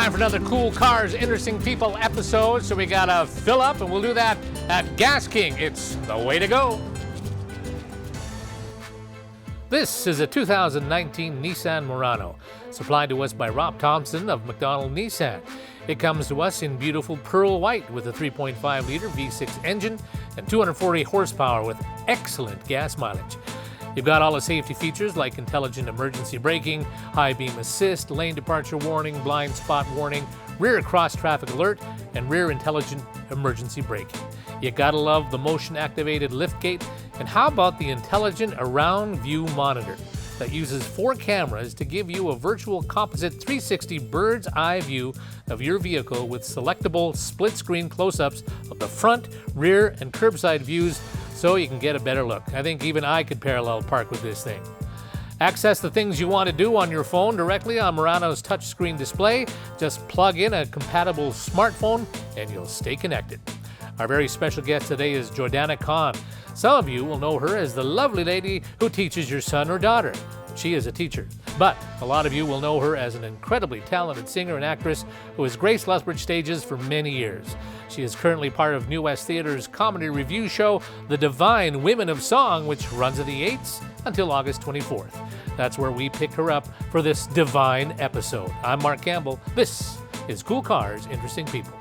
Time for another Cool Cars, Interesting People episode. So we gotta fill up, and we'll do that at Gas King. It's the way to go. This is a 2019 Nissan Murano, supplied to us by Rob Thompson of McDonald Nissan. It comes to us in beautiful pearl white with a 3.5-liter V6 engine and 240 horsepower with excellent gas mileage. You've got all the safety features like intelligent emergency braking, high beam assist, lane departure warning, blind spot warning, rear cross traffic alert, and rear intelligent emergency braking. You gotta love the motion activated liftgate, and how about the intelligent around view monitor that uses 4 cameras to give you a virtual composite 360 bird's eye view of your vehicle with selectable split screen close-ups of the front, rear, and curbside views so you can get a better look. I think even I could parallel park with this thing. Access the things you want to do on your phone directly on Murano's touchscreen display. Just plug in a compatible smartphone and you'll stay connected. Our very special guest today is Jordana Kohn. Some of you will know her as the lovely lady who teaches your son or daughter. She is a teacher. But a lot of you will know her as an incredibly talented singer and actress who has graced Lethbridge stages for many years. She is currently part of New West Theatre's comedy review show, The Divine Women of Song, which runs at the 8s until August 24th. That's where we picked her up for this divine episode. I'm Mark Campbell. This is Cool Cars, Interesting People.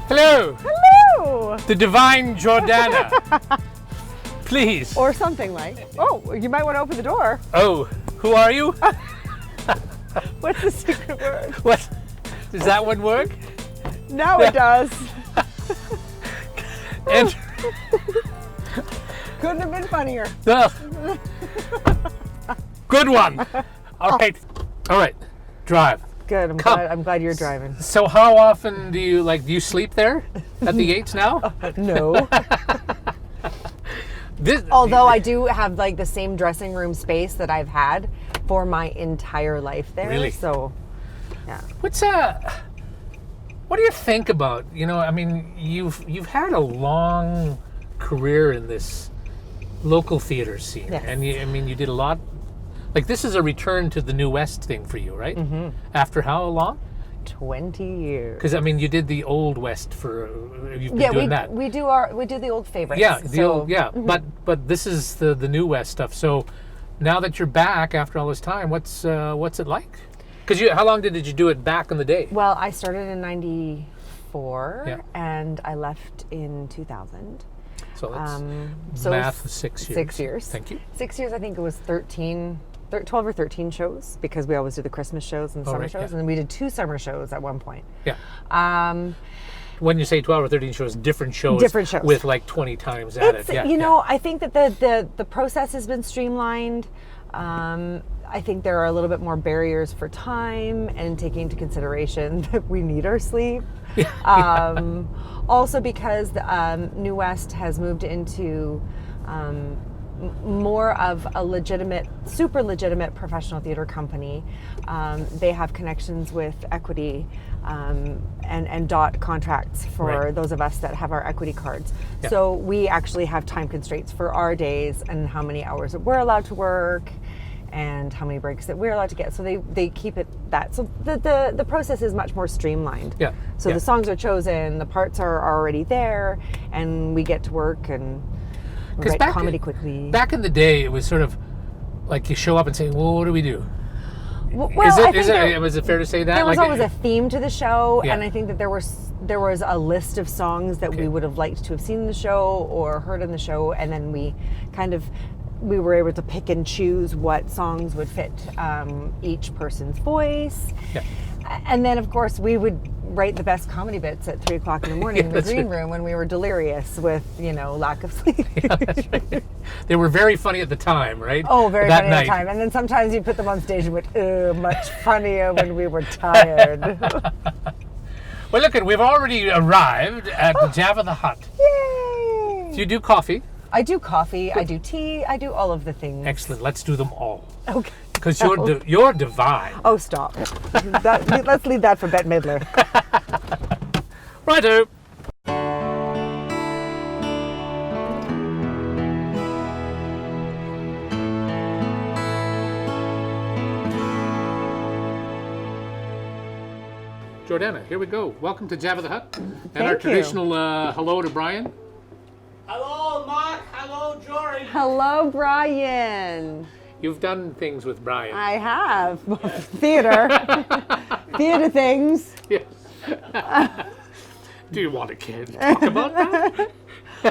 Hello! Hello! The divine Jordana. Please. Or something like. Oh, you might want to open the door. Oh, who are you? What's the secret word? What? Does that one work? Now it does. And Couldn't have been funnier. Good one. All right. All right. Drive. Good. I'm glad you're driving. So how often do you sleep there at the 8s now? No. Although I do have like the same dressing room space that I've had for my entire life there. Really? So, yeah. What do you think about, I mean, you've had a long career in this local theater scene. Yes. And you did a lot. Like, this is a return to the New West thing for you, right? Mm-hmm. After how long? 20 years. Because you did the Old West you've been doing that. we do the old favorites. Yeah, Mm-hmm. But this is the New West stuff. So now that you're back after all this time, what's it like? Because how long did you do it back in the day? Well, I started in '94, Yeah. and I left in 2000. So it's so math 6 years. 6 years. Thank you. 6 years. I think it was 12 or 13 shows, because we always do the Christmas shows and the summer right, shows, yeah. and we did 2 summer shows at one point. Yeah. When you say 12 or 13 shows, different shows. Different shows. With like 20 times at it. Yeah, I think that the process has been streamlined. I think there are a little bit more barriers for time and taking into consideration that we need our sleep. Also because New West has moved into more of a super legitimate professional theater company. They have connections with equity and dot contracts for those of us that have our equity cards. Yeah. So we actually have time constraints for our days and how many hours that we're allowed to work and how many breaks that we're allowed to get. So they keep it that. So the process is much more streamlined. Yeah. So the songs are chosen, the parts are already there, and we get to work and write comedy quickly. Back in the day, it was sort of like you show up and say, well, what do we do? Well, is it fair to say that? There was always a theme to the show, Yeah. and I think that there was a list of songs that we would have liked to have seen in the show or heard in the show, and then we were able to pick and choose what songs would fit each person's voice. Yeah. And then, of course, we would write the best comedy bits at 3 o'clock in the morning in the green room when we were delirious with, lack of sleep. Yeah, that's right. They were very funny at the time, right? Oh, very that funny night. at the time. And then sometimes you put them on stage and went, much funnier when we were tired. Well, look, we've already arrived at the Java the Hut. Yay! Do you do coffee? I do coffee, I do tea, I do all of the things. Excellent. Let's do them all. Okay. Because you're divine. Oh, stop. Let's leave that for Bette Midler. Righto. Jordana, here we go. Welcome to Jabba the Hutt. And Thank our you. traditional hello to Brian. Hello, Mark. Hello, Jory. Hello, Brian. You've done things with Brian. I have. Theater. Theater things. Yes. Do you want to talk about that?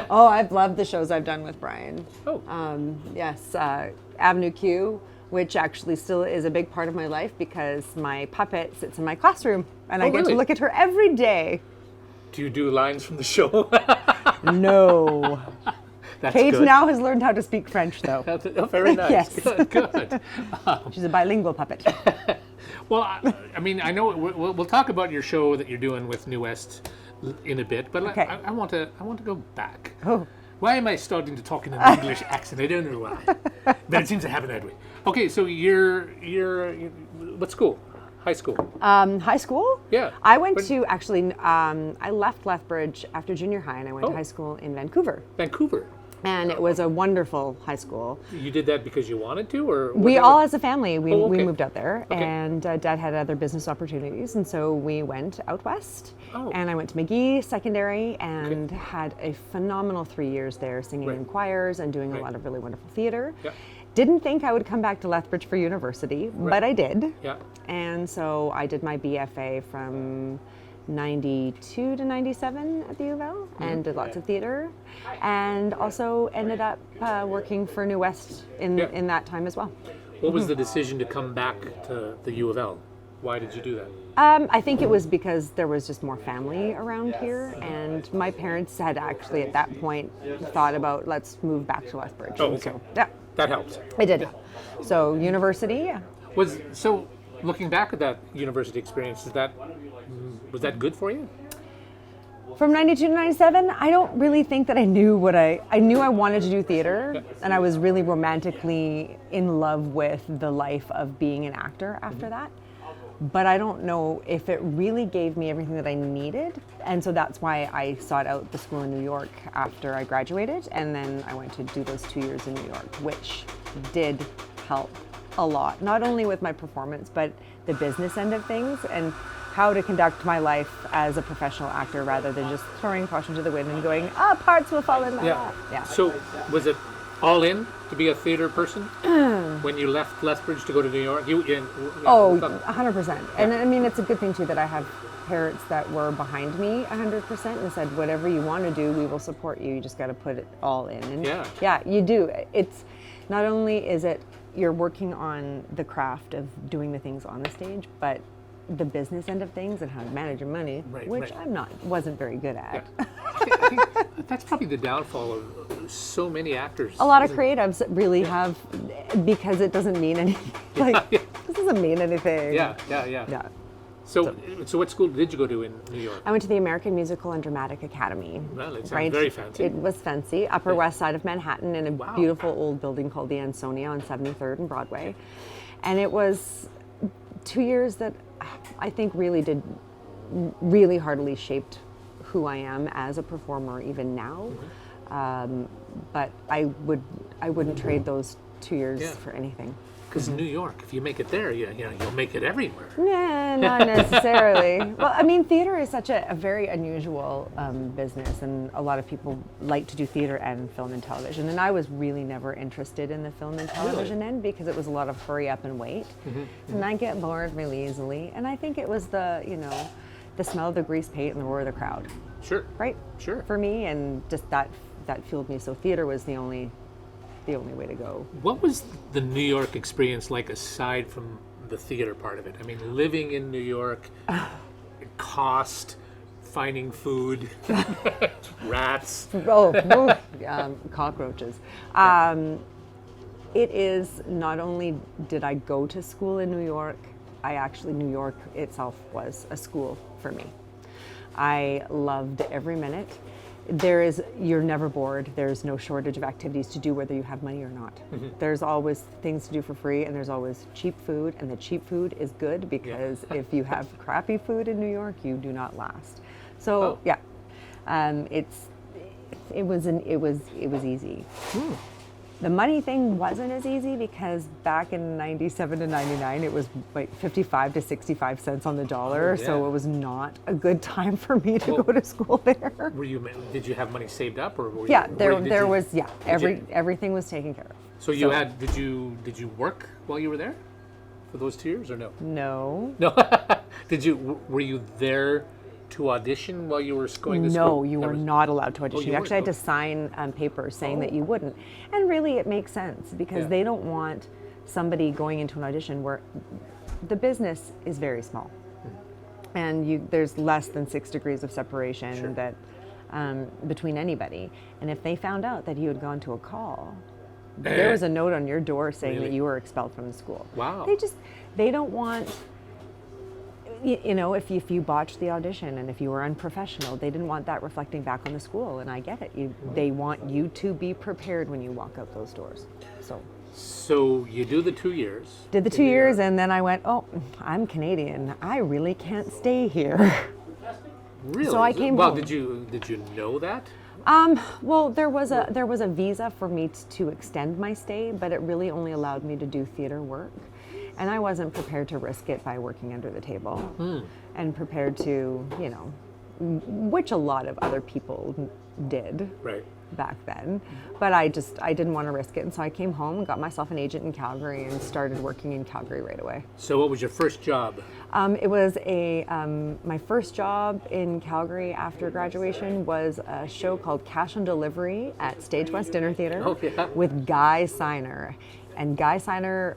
Oh, I've loved the shows I've done with Brian. Oh. Yes, Avenue Q, which actually still is a big part of my life because my puppet sits in my classroom and I get really? to look at her every day. Do you do lines from the show? No. That's Kate good. now has learned how to speak French, though. Very nice. Yes. Good. She's a bilingual puppet. Well, I mean, I know we'll talk about your show that you're doing with New West in a bit, but Okay. I want to go back. Oh. Why am I starting to talk in an English accent? I don't know why, but it seems to happen that way. Okay, so you're what school? High school. High school? Yeah. I went to actually. I left Lethbridge after junior high, and I went to high school in Vancouver. Vancouver. And it was a wonderful high school. You did that because you wanted to, or We all, as a family, we okay. moved out there, Okay. and Dad had other business opportunities, and so we went out west. Oh. And I went to McGee Secondary and had a phenomenal 3 years there, singing in choirs and doing a lot of really wonderful theater. Yeah. Didn't think I would come back to Lethbridge for university, but I did. Yeah. And so I did my BFA from 92 to 97 at the U of L and did lots of theater, and also ended up working for New West in that time as well. What was the decision to come back to the U of L? Why did you do that? I think it was because there was just more family around here, and my parents had actually at that point thought about let's move back to Lethbridge. Oh, And okay. so, yeah, That helped. it did. So university, yeah. So looking back at that university experience, was that good for you? From 92 to 97, I don't really think that I knew I knew I wanted to do theater, and I was really romantically in love with the life of being an actor after that. But I don't know if it really gave me everything that I needed. And so that's why I sought out the school in New York after I graduated. And then I went to do those 2 years in New York, which did help a lot, not only with my performance, but the business end of things and how to conduct my life as a professional actor rather than just throwing caution to the wind and going, parts will fall in my lap. Yeah. So was it all in to be a theater person when you left Lethbridge to go to New York? Oh, 100%. And I mean, it's a good thing too that I have parents that were behind me 100% and said, whatever you want to do, we will support you. You just got to put it all in. And yeah, you do. It's not only is it you're working on the craft of doing the things on the stage, but the business end of things and how to manage your money, which wasn't very good at. I think that's probably the downfall of so many actors. A lot of creatives really have, because it doesn't mean anything. This doesn't mean anything. Yeah. So what school did you go to in New York? I went to the American Musical and Dramatic Academy. Well, it sounds very fancy. It was fancy. Upper West Side of Manhattan in a beautiful old building called the Ansonia on 73rd and Broadway. And it was 2 years that I think really heartily shaped who I am as a performer even now. But I wouldn't trade those 2 years for anything. Because New York, if you make it there, you'll make it everywhere. Yeah, not necessarily. Well, I mean, theater is such a very unusual business, and a lot of people like to do theater and film and television. And I was really never interested in the film and television end because it was a lot of hurry up and wait, and I get bored really easily. And I think it was the smell of the grease paint and the roar of the crowd. Sure. Right. Sure. For me, and just that fueled me. So theater was the only way to go. What was the New York experience like aside from the theater part of it? I mean, living in New York, cost, finding food, rats. Cockroaches. It is not only did I go to school in New York, New York itself was a school for me. I loved every minute. You're never bored. There's no shortage of activities to do whether you have money or not. There's always things to do for free, and there's always cheap food, and the cheap food is good because if you have crappy food in New York, you do not last. So it was easy. The money thing wasn't as easy because back in 97 to 99, it was like 55 to 65 cents on the dollar. Oh, yeah. So it was not a good time for me to go to school there. Did you have money saved up, or were Yeah, you, everything was taken care of. So did you work while you were there for those 2 years, or no? No. No. Were you there to audition while you were going to school? No, you were not allowed to audition. you You actually had weren't? to sign papers saying that you wouldn't. And really, it makes sense because they don't want somebody going into an audition where the business is very small, and there's less than 6 degrees of separation that between anybody. And if they found out that you had gone to a call, there was a note on your door saying that you were expelled from the school. Wow. They don't want. You know, if you botched the audition and if you were unprofessional, they didn't want that reflecting back on the school, and I get it. They want you to be prepared when you walk out those doors. So you do the 2 years. Did the 2 years, and then I went, oh, I'm Canadian. I really can't stay here. Really? So I came Well, home. did you know that? Well, there was a visa for me to extend my stay, but it really only allowed me to do theater work. And I wasn't prepared to risk it by working under the table and prepared to, you know, which a lot of other people did back then. But I didn't want to risk it. And so I came home and got myself an agent in Calgary and started working in Calgary right away. So what was your first job? It was my first job in Calgary after graduation was a show called Cash on Delivery at Stage West Dinner Theatre with Guy Siner. And Guy Siner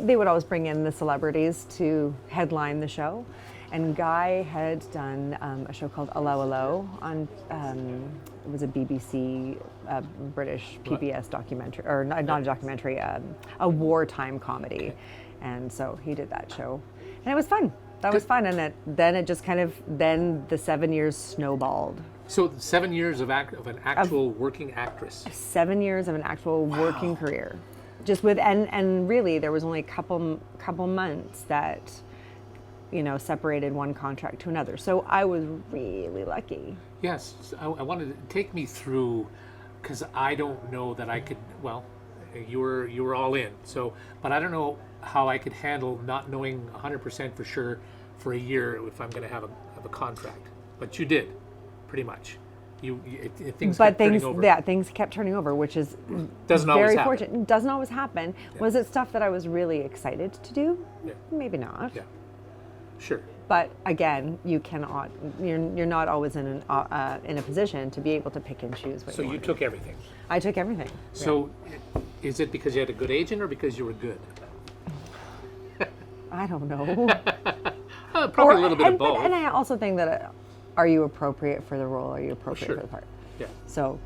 they would always bring in the celebrities to headline the show. And Guy had done a show called Allo Allo on, it was a BBC, British PBS documentary, or not a documentary, a wartime comedy. And so he did that show. And it was fun. That was fun. And then it just then the 7 years snowballed. So 7 years of an actual working actress. 7 years of an actual working career. Just and really there was only a couple months that, you know, separated one contract to another. So I was really lucky. Yes, I wanted to take me through, because I don't know that I could. Well, you were all in. So, but I don't know how I could handle not knowing 100% for sure for a year if I'm going to have a contract. But you did, pretty much. Things kept turning over. Yeah, things kept turning over, which is Doesn't always very happen. fortunate. Doesn't always happen. Yeah. Was it stuff that I was really excited to do? Yeah. Maybe not. Yeah, sure. But again, you cannot. You're not always in a position to be able to pick and choose. So you took everything. I took everything. So, is it because you had a good agent or because you were good? I don't know. Probably a little bit of both. And I also think that, are you appropriate for the role? Are you appropriate for the part? Yeah. So,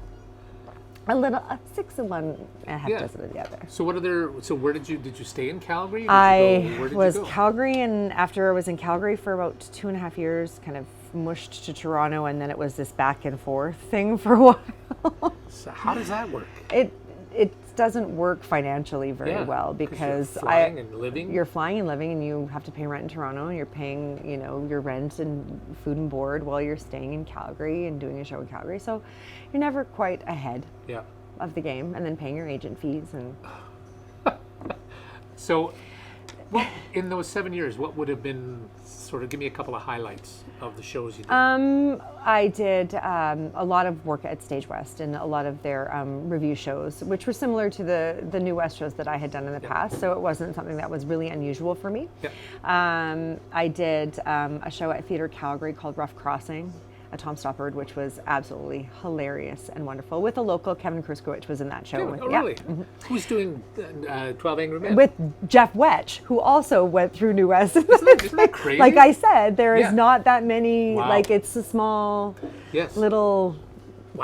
a 6 of one, a half dozen of the other. So where did you stay in Calgary? I was Calgary, and after I was in Calgary for about 2.5 years, kind of mushed to Toronto, and then it was this back and forth thing for a while. So how does that work? It doesn't work financially very well because you're flying and living. You're flying and living, and you have to pay rent in Toronto, and you're paying, you know, your rent and food and board while you're staying in Calgary and doing a show in Calgary. So you're never quite ahead of the game, and then paying your agent fees and. So, well, in those 7 years, what would have been sort of, give me a couple of highlights of the shows you did? I did a lot of work at Stage West and a lot of their review shows, which were similar to the New West shows that I had done in the past. So it wasn't something that was really unusual for me. I did a show at Theatre Calgary called Rough Crossing, a Tom Stoppard, which was absolutely hilarious and wonderful, with a local Kevin Kruskowicz was in that show. Oh, really? Who's doing 12 Angry Men? With Jeff Wetch, who also went through New West. Isn't that crazy? Like I said, there is not that many, like it's a small little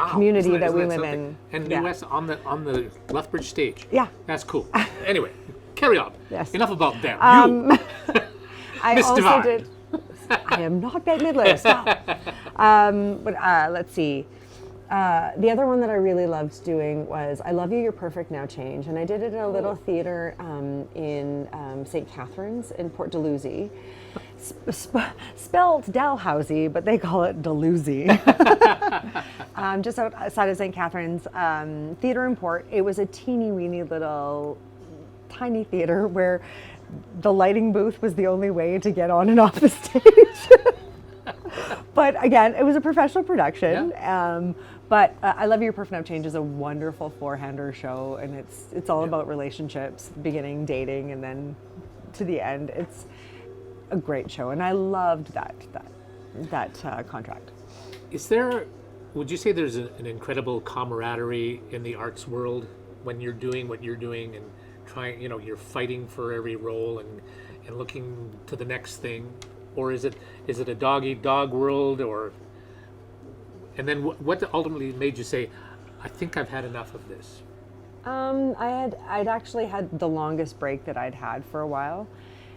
community that we live in. And New West on the Lethbridge stage. Yeah. That's cool. Anyway, carry on. Yes. Enough about them. You. I Miss also Divine. did. I am not Bette Midler. Stop. But let's see. The other one that I really loved doing was I Love You, You're Perfect, Now Change. And I did it at a little theater in St. Catharines in Port Dalhousie. Spelled Dalhousie, but they call it Dalhousie. just outside of St. Catharines, Theatre in Port. It was a teeny weeny little tiny theatre where the lighting booth was the only way to get on and off the stage. But again, it was a professional production. Yeah. But I Love Your Perfect Now Change is a wonderful four-hander show, and it's all about relationships, beginning, dating, and then to the end. It's a great show, and I loved that contract. Would you say there's an incredible camaraderie in the arts world when you're doing what you're doing and trying, you're fighting for every role and looking to the next thing? Or is it a dog-eat-dog world? And then what ultimately made you say, I think I've had enough of this? I'd actually had the longest break that I'd had for a while,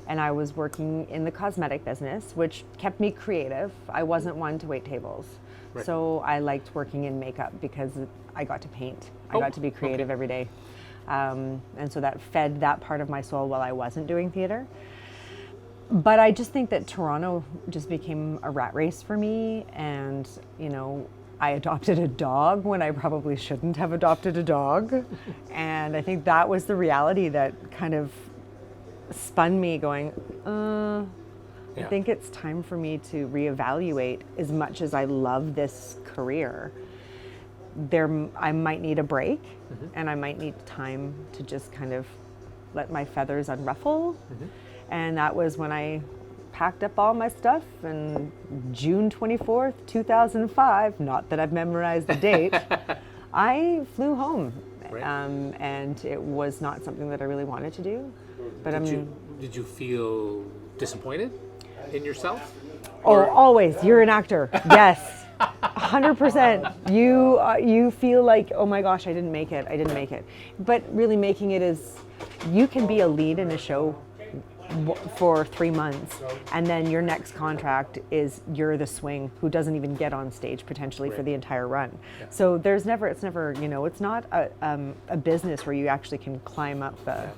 and I was working in the cosmetic business, which kept me creative. I wasn't one to wait tables. Right. So I liked working in makeup because I got to paint. I got to be creative every day. And so that fed that part of my soul while I wasn't doing theater. But I just think that Toronto just became a rat race for me, and I adopted a dog when I probably shouldn't have adopted a dog. And I think that was the reality that kind of spun me going, I think it's time for me to reevaluate. As much as I love this career, I might need a break, and I might need time to just kind of let my feathers unruffle. And that was when I packed up all my stuff, and June 24th, 2005, not that I've memorized the date, I flew home. Right. And it was not something that I really wanted to do. But Did you feel disappointed in yourself? Oh, always. You're an actor. Yes. 100%. You feel like, oh my gosh, I didn't make it. But really making it is, you can be a lead in a show for 3 months, and then your next contract is you're the swing who doesn't even get on stage potentially for the entire run. Yeah. So it's never, it's not a business where you actually can climb up the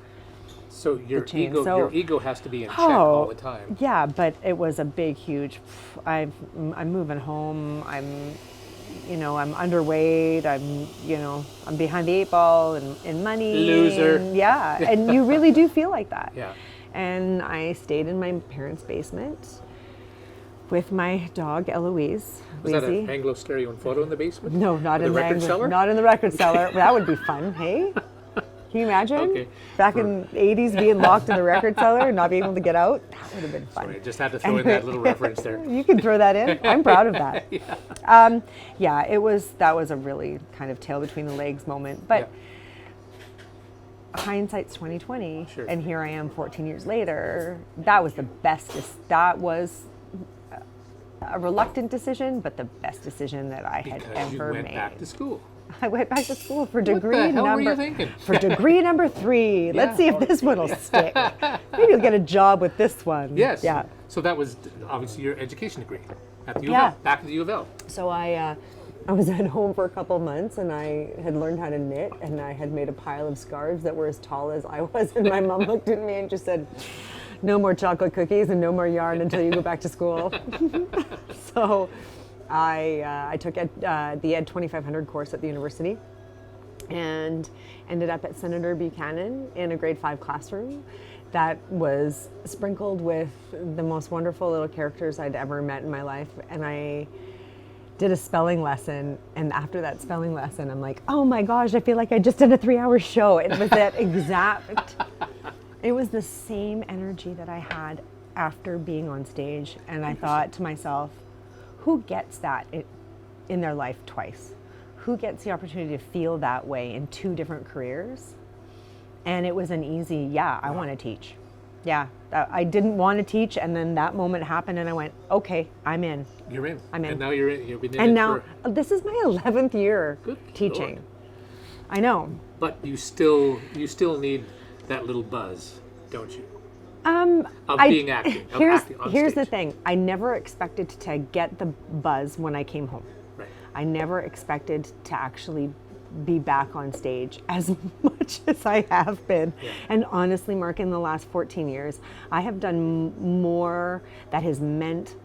So your ego has to be in check all the time. Yeah, but it was a big, huge. I'm moving home. I'm underweight. I'm behind the 8 ball in money. Loser. And you really do feel like that. Yeah. And I stayed in my parents' basement with my dog Eloise. Was that an Anglo stereo photo in the basement? No, not in the record cellar. Not in the record cellar. That would be fun, hey? Can you imagine? Okay. Back in the 80s being locked in the record cellar and not being able to get out? That would have been fun. Sorry, I just had to throw in that little reference there. You can throw that in. I'm proud of that. That was a really kind of tail between the legs moment. But hindsight's 2020, sure. And here I am 14 years later. That was the bestest. That was a reluctant decision, but the best decision that I had ever made. Because you went back to school. I went back to school for degree What the hell number. were you thinking? For degree number 3. Let's see if this one will stick. Maybe you'll get a job with this one. Yes. Yeah. So that was obviously your education degree at the U of L. Back at the U of L. So I was at home for a couple months, and I had learned how to knit, and I had made a pile of scarves that were as tall as I was. And my mom looked at me and just said, "No more chocolate cookies and no more yarn until you go back to school." So I took the Ed 2500 course at the university and ended up at Senator Buchanan in a grade 5 classroom that was sprinkled with the most wonderful little characters I'd ever met in my life. And I did a spelling lesson, and after that spelling lesson, I'm like, oh my gosh, I feel like I just did a 3-hour show. It was that exact, it was the same energy that I had after being on stage. And I thought to myself, who gets that in their life twice? Who gets the opportunity to feel that way in 2 different careers? And it was an easy, I want to teach. Yeah, I didn't want to teach, and then that moment happened, and I went, okay, I'm in. You're in. I'm in. And now you're in. You've been in. And now, this is my 11th year teaching. Lord. I know. But you still need that little buzz, don't you? Of being acting. Here's the thing. I never expected to get the buzz when I came home. Right. I never expected to actually be back on stage as much as I have been. Yeah. And honestly, Mark, in the last 14 years, I have done more that has meant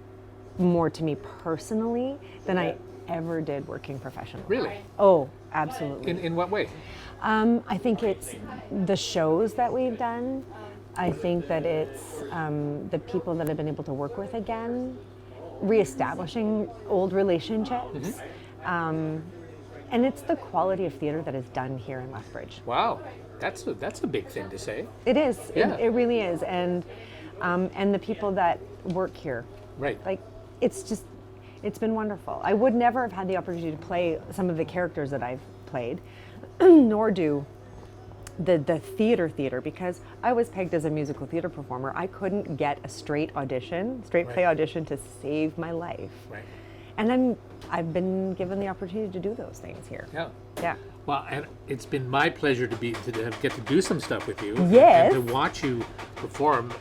more to me personally than I ever did working professionally. Really? Oh, absolutely. In what way? I think it's the shows that we've done. I think that it's the people that I've been able to work with again, reestablishing old relationships. And it's the quality of theater that is done here in Lethbridge. Wow, that's a big thing to say. It is. Yeah. It really is. And the people that work here. Right. Like, it's been wonderful. I would never have had the opportunity to play some of the characters that I've played, nor do the theater, because I was pegged as a musical theater performer. I couldn't get a straight play audition to save my life. Right. And I've been given the opportunity to do those things here. Yeah. Yeah. Well, and it's been my pleasure to get to do some stuff with you. Yes. And to watch you perform.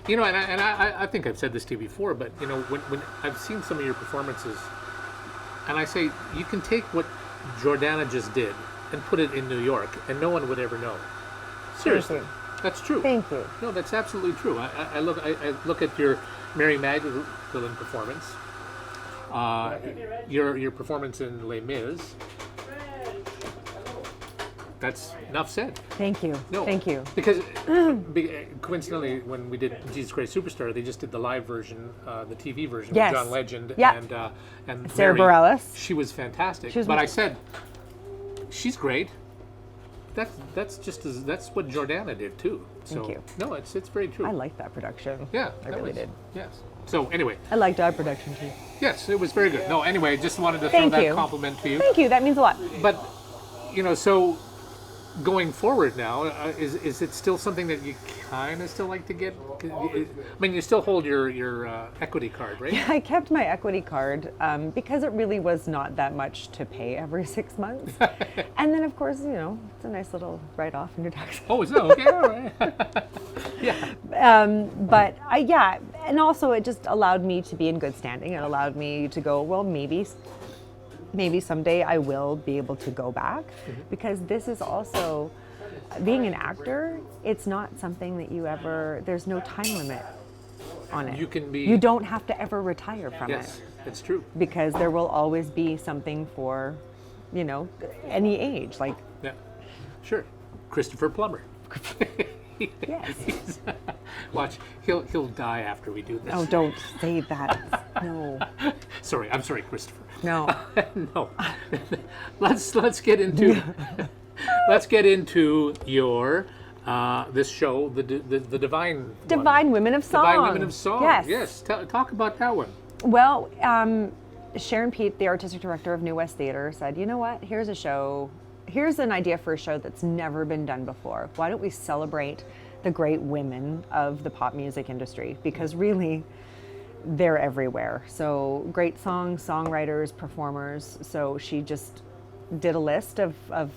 You know, and I think I've said this to you before, but you know, when I've seen some of your performances, and I say you can take what Jordana just did and put it in New York, and no one would ever know. Seriously, Thank you. That's true. Thank you. No, that's absolutely true. I look at your Mary Magdalene performance, your performance in Les Mis. That's enough said. Thank you. No, Thank you. Because coincidentally, when we did Jesus Christ Superstar, they just did the live version, the TV version Yes. with John Legend Yep. and Sarah Mary. Bareilles. She was fantastic. She was but I said, she's great. That's what Jordana did too. So, Thank you. No, it's very true. I liked that production. Yeah, I that really was- did. Yes. So anyway, I liked our production too. yes, it was very good. No, anyway, just wanted to throw Thank that you. compliment to you. Thank you. That means a lot. But you know, so going forward now, is it still something that you kind of still like to get? I mean, you still hold your equity card, right? I kept my equity card because it really was not that much to pay every 6 months. And then, of course, you know, it's a nice little write-off in your tax. Oh, is that okay? All right. Yeah. But yeah, and also it just allowed me to be in good standing. It allowed me to go, well, maybe someday I will be able to go back, because this is also, being an actor, it's not something that there's no time limit on it. You don't have to ever retire from it. Yes, it's true. Because there will always be something for, you know, any age. Like, Yeah, sure. Christopher Plummer. yes. Watch, he'll die after we do this. Oh, don't say that. No. I'm sorry, Christopher. No. No. Let's get into your this show, the Divine Women of Song. Divine Women of Song. Yes. Yes. Talk about that one. Well, Sharon Pete, the artistic director of New West Theatre, said, you know what, here's an idea for a show that's never been done before. Why don't we celebrate the great women of the pop music industry? Because really, they're everywhere. So great songwriters, performers. So she just did a list of a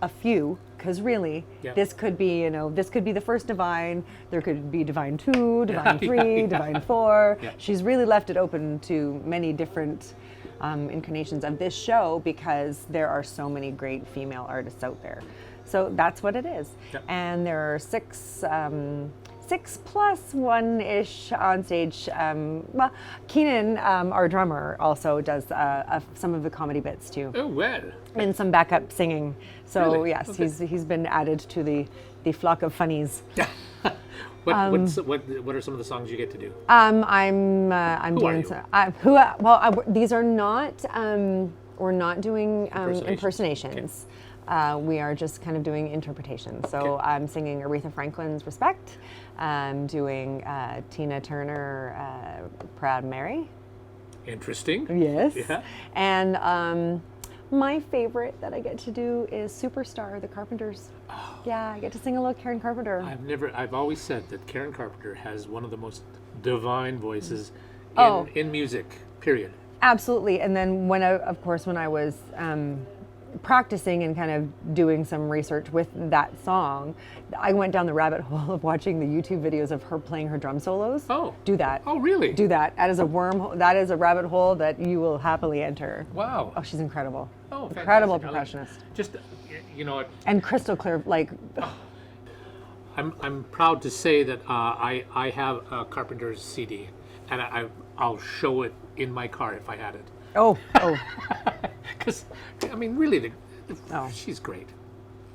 few, because really, this could be the first Divine. There could be Divine 2, Divine 3, Divine 4. Yeah. She's really left it open to many different incarnations of this show, because there are so many great female artists out there. So that's what it is. Yep. And there are six plus one-ish on stage. Well, Keenan, our drummer, also does some of the comedy bits too. Oh, well. And some backup singing. So Really? yes, Okay. he's been added to the flock of funnies. What are some of the songs you get to do? I'm Who doing are you? these are not we're not doing impersonations. We are just kind of doing interpretations. So Okay. I'm singing Aretha Franklin's Respect. I'm doing Tina Turner, Proud Mary. Interesting. Yes. Yeah. And my favorite that I get to do is Superstar, the Carpenters. Oh. Yeah, I get to sing a little Karen Carpenter. I've always said that Karen Carpenter has one of the most divine voices Oh. in music, period. Absolutely. And then when I was practicing and kind of doing some research with that song, I went down the rabbit hole of watching the YouTube videos of her playing her drum solos. Oh. Do that. Oh, really? Do that. That is a that is a rabbit hole that you will happily enter. Wow. Oh, she's incredible. Oh, incredible fantastic. percussionist. Just, you know, And crystal clear, like, I'm proud to say that I have a Carpenter's CD, and I'll show it in my car if I had it. oh. Because, I mean, really, Oh. she's great.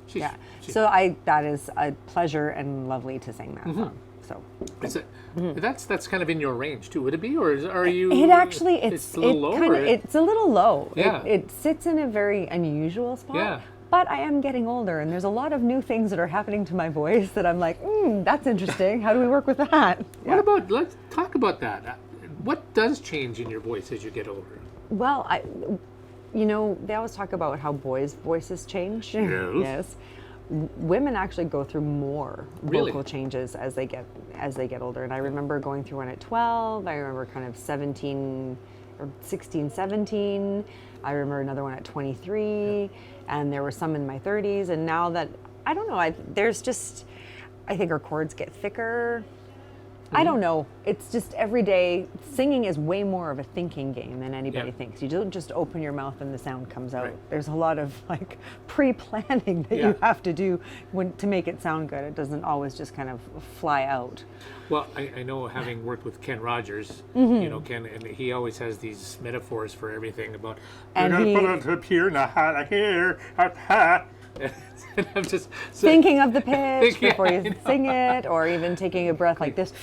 Yeah. She's, So that is a pleasure and lovely to sing that song. So that's kind of in your range too. Would it be, or are you? it actually it's a little low. it's a little low. Yeah. It sits in a very unusual spot. Yeah. But I am getting older, and there's a lot of new things that are happening to my voice that I'm like, that's interesting. How do we work with that? What about? Let's talk about that. What does change in your voice as you get older? Well, they always talk about how boys' voices change. Yes. Yes. Women actually go through more Really? vocal changes as they get older. And I remember going through one at 12. I remember kind of 17 or 16, 17. I remember another one at 23. And there were some in my 30s. And now that, I don't know, I think our chords get thicker. I don't know. It's just every day. Singing is way more of a thinking game than anybody thinks. You don't just open your mouth and the sound comes out. Right. There's a lot of like pre-planning that you have to do to make it sound good. It doesn't always just kind of fly out. Well, I know, having worked with Ken Rogers, Ken, and he always has these metaphors for everything about. And "You're he- gonna put it up here, not here, and I'm just Thinking of the pitch Yeah, before I you know. sing it, or even taking a breath like this.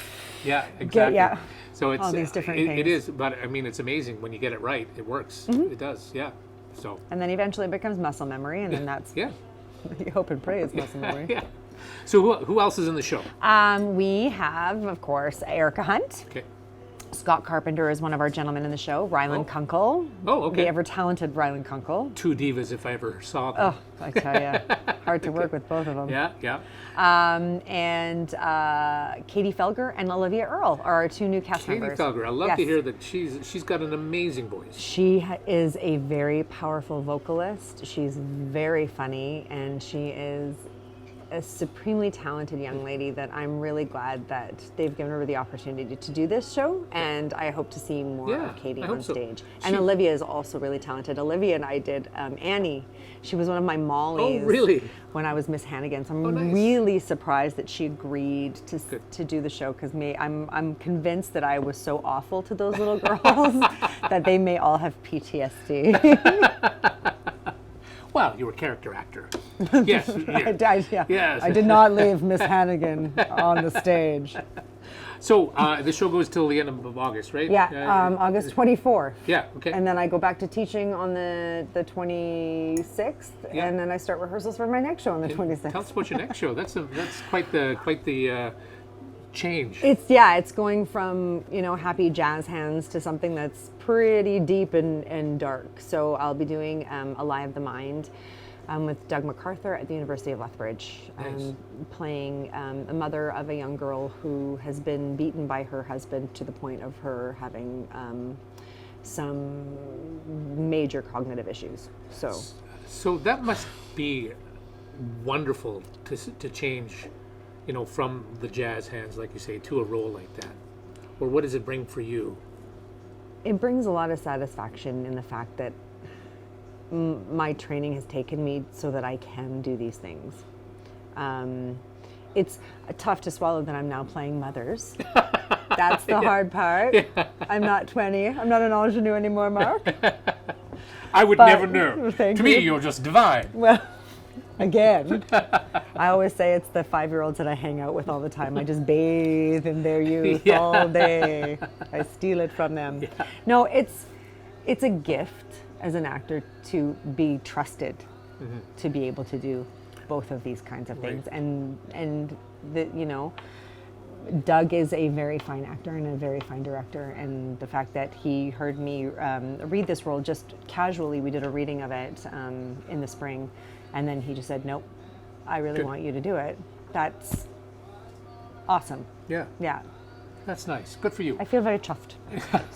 Yeah, exactly. yeah. So it's All these different it things. is, but I mean, it's amazing when you get it right. It works. It does. Yeah. So And then eventually it becomes muscle memory, and then that's, yeah. you hope and pray it's muscle memory. Yeah. So who else is in the show? We have, of course, Erica Hunt. Okay. Scott Carpenter is one of our gentlemen in the show. Ryland Kunkel. Oh, okay. The ever-talented Ryland Kunkel. Two divas, if I ever saw them. Oh, I tell you, hard to work with both of them. Yeah, yeah. And Katie Felger and Olivia Earle are our two new cast Katie members. Felger. I love to Yes. hear that she's got an amazing voice. She is a very powerful vocalist. She's very funny, and she is a supremely talented young lady that I'm really glad that they've given her the opportunity to do this show, and I hope to see more Yeah, of Katie I on hope so. stage. And Olivia is also really talented. Olivia and I did Annie. She was one of my Mollies. Oh, really? When I was Miss Hannigan, so I'm nice. really surprised that she agreed to do the show, because I'm convinced that I was so awful to those little girls that they may all have PTSD. Well, you were a character actor. Yes. Yes. I did not leave Miss Hannigan on the stage. So the show goes till the end of August, right? Yeah, August 24th. Yeah. Okay. And then I go back to teaching on the 26th, Yeah. and then I start rehearsals for my next show on the 26th. Tell us about your next show. That's quite the change. It's going from, happy jazz hands to something that's pretty deep and dark. So I'll be doing Alive the Mind with Doug MacArthur at the University of Lethbridge, Nice. playing the mother of a young girl who has been beaten by her husband to the point of her having some major cognitive issues. So that must be wonderful to change, from the jazz hands, like you say, to a role like that. Or what does it bring for you? It brings a lot of satisfaction in the fact that my training has taken me so that I can do these things. It's tough to swallow that I'm now playing mothers. That's the hard part. Yeah. I'm not 20. I'm not an ingenue anymore, Mark. I would never know. Thank To me, you. you're just divine. Well, again, I always say it's the 5-year-olds that I hang out with all the time. I just bathe in their youth all day. I steal it from them. Yeah. No, it's a gift as an actor to be trusted to be able to do both of these kinds of things. And Doug is a very fine actor and a very fine director, and the fact that he heard me read this role just casually, we did a reading of it in the spring, and then he just said, nope, I really want you to do it. That's awesome. Yeah. Yeah. That's nice. Good for you. I feel very chuffed.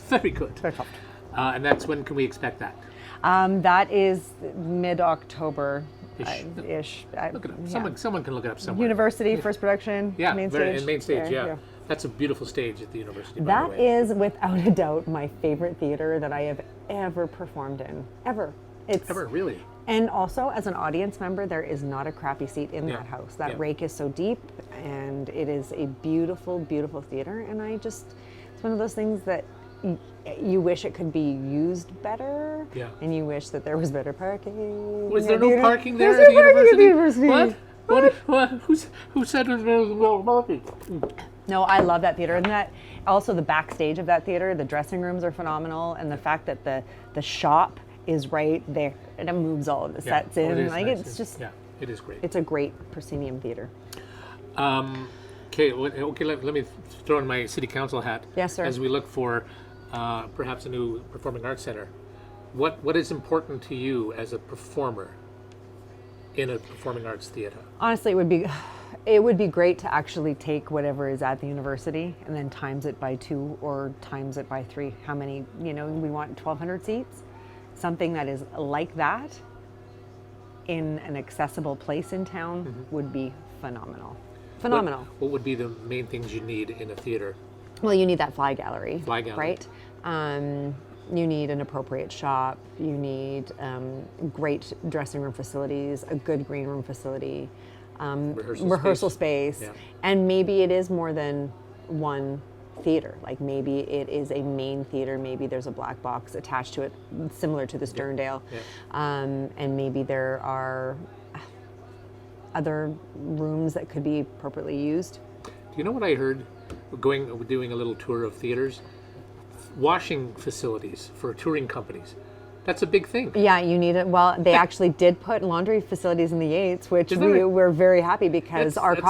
Very good. Very chuffed. And that's when can we expect that? That is mid-October. Ish. Look it up. Yeah. Someone can look it up somewhere. University, first production, Yeah, main in stage. main stage, There, yeah. That's a beautiful stage at the university, by the That way. is, without a doubt, my favorite theater that I have ever performed in. Ever. Ever, really? And also, as an audience member, there is not a crappy seat in that house. That rake is so deep, and it is a beautiful, beautiful theater. And it's one of those things that you wish it could be used better. Yeah. And you wish that there was better parking. Was there no parking there There's at no the parking at the university? university. What? Who said there was no parking? No, I love that theater, and that also the backstage of that theater, the dressing rooms are phenomenal, and the fact that the shop is right there and it moves all of the sets in. It is Like nice. it's just, yeah, it is great. it's a great proscenium theater. Okay, let me throw in my city council hat. Yes, sir. As we look for perhaps a new performing arts center, what is important to you as a performer in a performing arts theater? Honestly, it would be great to actually take whatever is at the university and then times it by 2 or times it by 3. How many, we want 1,200 seats. Something that is like that in an accessible place in town would be phenomenal. Phenomenal. What would be the main things you need in a theater? Well, you need that fly gallery. Fly gallery. Right? You need an appropriate shop. You need great dressing room facilities, a good green room facility, rehearsal space. Yeah. And maybe it is more than one theater. Like maybe it is a main theater. Maybe there's a black box attached to it, similar to the Sterndale. Yeah. And maybe there are other rooms that could be appropriately used. Do you know what I heard? Doing a little tour of theaters, washing facilities for touring companies. That's a big thing. Yeah, you need it. Well, they actually did put laundry facilities in the Yates, which Did they? we're very happy because our That's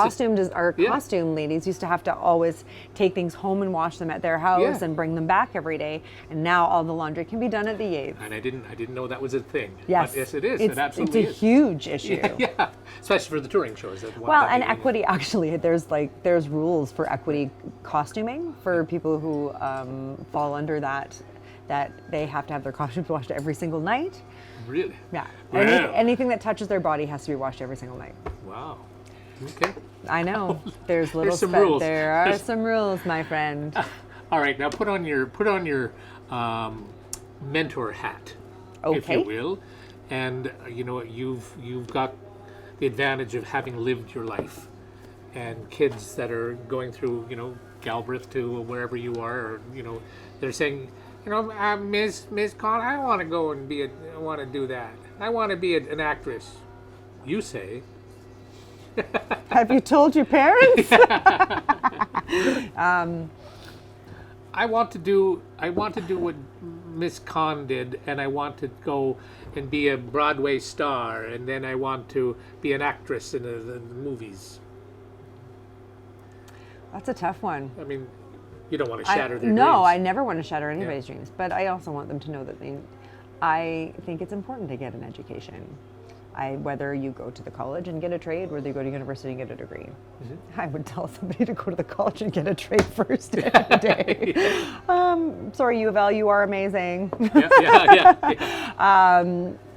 costume ladies used to have to always take things home and wash them at their house Yeah. and bring them back every day. And now all the laundry can be done at the Yates. And I didn't know that was a thing. Yes, But yes, it is. It's, It absolutely it's a is. huge issue. Yeah, especially for the touring shows. Well, and equity actually, there's rules for equity costuming for people who fall under that they have to have their costumes washed every single night. Really? Yeah. Wow. Anything that touches their body has to be washed every single night. Wow. Okay. I know. There's some rules. There are some rules, my friend. All right. Now put on your mentor hat, if you Okay. will, and you've got the advantage of having lived your life, and kids that are going through Galbraith to wherever you are, or they're saying. Miss Kohn, I want to go and I want to do that. I want to be an actress. You say. Have you told your parents? I want to do what Miss Kohn did, and I want to go and be a Broadway star, and then I want to be an actress in the movies. That's a tough one. I mean, you don't want to shatter their dreams. No, I never want to shatter anybody's dreams, but I also want them to know that I think it's important to get an education. Whether you go to the college and get a trade, whether you go to university and get a degree. I would tell somebody to go to the college and get a trade first every day. Sorry, U of L, you are amazing. Yeah.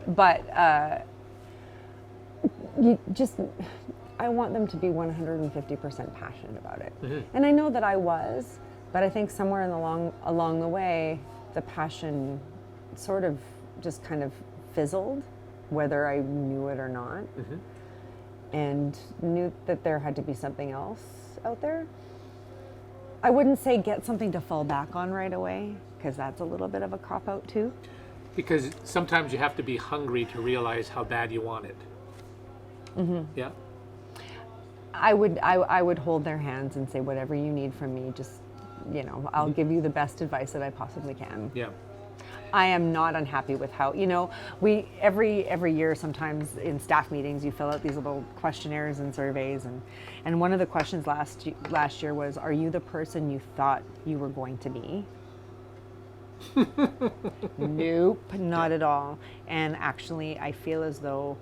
But I want them to be 150% passionate about it. And I know that I was, but I think somewhere along the way, the passion sort of just kind of fizzled, whether I knew it or not, and knew that there had to be something else out there. I wouldn't say get something to fall back on right away, because that's a little bit of a cop-out too. Because sometimes you have to be hungry to realize how bad you want it. Yeah. I would hold their hands and say, whatever you need from me, just, I'll give you the best advice that I possibly can. Yeah. I am not unhappy with how, we every year sometimes in staff meetings you fill out these little questionnaires and surveys, and one of the questions last year was, are you the person you thought you were going to be? Nope, not at all. And actually I feel as though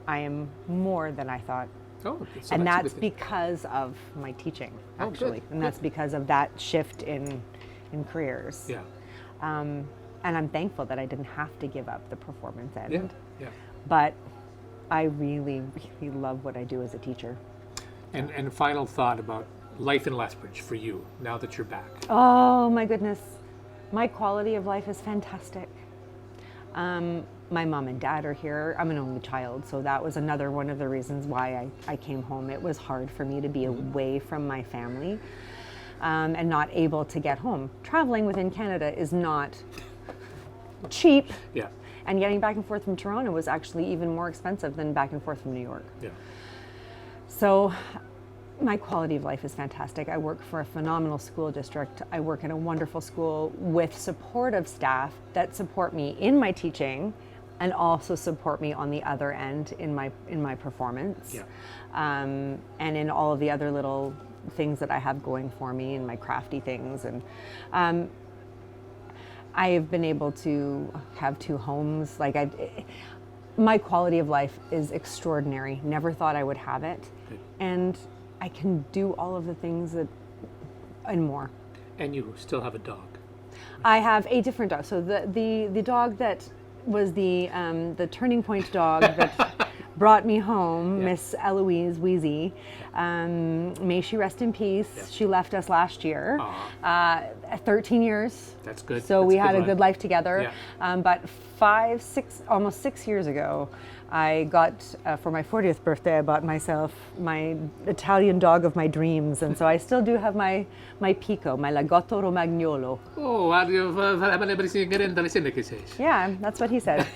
I am more than I thought. Oh, so And that's a that's good thing. because of my teaching, Oh, actually. good, And that's because of that shift in careers. Yeah. And I'm thankful that I didn't have to give up the performance end. Yeah. Yeah. But I really, really love what I do as a teacher. And final thought about life in Lethbridge for you now that you're back. Oh my goodness. My quality of life is fantastic. My mom and dad are here. I'm an only child, so that was another one of the reasons why I came home. It was hard for me to be away from my family. and not able to get home. Traveling within Canada is not cheap. Yeah. And getting back and forth from Toronto was actually even more expensive than back and forth from New York. Yeah. So my quality of life is fantastic. I work for a phenomenal school district. I work in a wonderful school with supportive staff that support me in my teaching and also support me on the other end in my performance. Yeah. And in all of the other little things that I have going for me and my crafty things. And I have been able to have 2 homes. My quality of life is extraordinary. Never thought I would have it. Good. And I can do all of the things and more. And you still have a dog. I have a different dog. So the dog that was the turning point dog that brought me home, Miss Eloise Wheezy. May she rest in peace. Yeah. She left us last year. 13 years. That's good. So That's we had a life. good life together. Yeah. But almost 6 years ago, I got, for my 40th birthday, I bought myself my Italian dog of my dreams. And so I still do have my Pico, my Lagotto Romagnolo. Oh, Yeah, that's what he said.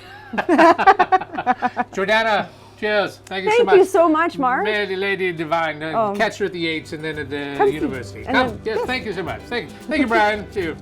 Jordana, cheers. Thank you so Thank much. you so much, Mark. Lady Divine. Catch her at the Yates and then at the Come see- university. and Come. then- Yes, thank you so much. Thank you, Brian. See you.